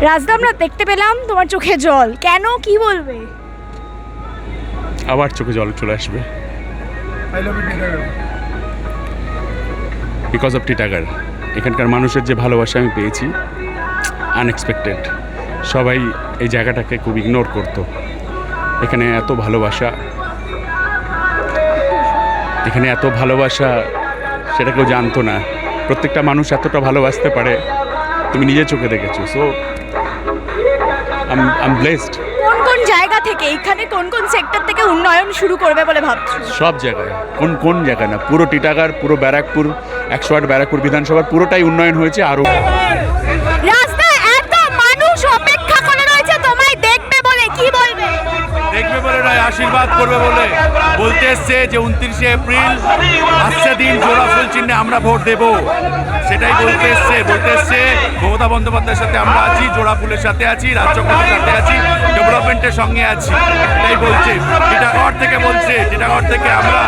রাজদা, আমরা দেখতে পেলাম তোমার চোখে জল, কেন, কি বলবে? আবার চোখে জল চলে আসবে, বিকজ অফ টিটাগড়। এখানকার মানুষের যে ভালোবাসা আমি পেয়েছি, আনএক্সপেক্টেড। সবাই এই জায়গাটাকে খুব ইগনোর করতো। এখানে এত ভালোবাসা, এখানে এত ভালোবাসা, সেটা কেউ জানতো না। প্রত্যেকটা মানুষ এতটা ভালোবাসতে পারে, তুমি নিজের চোখে দেখেছো। So I am blessed. কোন কোন জায়গা থেকে, এখানে কোন কোন সেক্টর থেকে উন্নয়ন শুরু করবে বলে ভাবছো? সব জায়গায়, কোন কোন জায়গায় না, পুরো টিটাগড়, পুরো ব্যারাকপুর, 108 ব্যারাকপুর বিধানসভার পুরোটাই উন্নয়ন হয়েছে। আরও রাজদা, এত মানুষ অপেক্ষা করে রয়েছে তোমায় দেখবে বলে, কি বলবে? দেখবে বলে নয়, আশীর্বাদ করবে বলে বলতে এসছে যে 29শে এপ্রিল আসছে দিন, জোড়া ফুল চিহ্নে আমরা ভোট দেব, সেটাই বলতে এসছে। মমতা বন্দ্যোপাধ্যায়ের সাথে আমরা আছি, জোড়া ফুলের সাথে আছি, রাজ্যপালের সাথে আছি, ডেভেলপমেন্টের সঙ্গে আছি, এটাই বলছে। টিটাগড় থেকে বলছে, টিটাগড় থেকে আমরা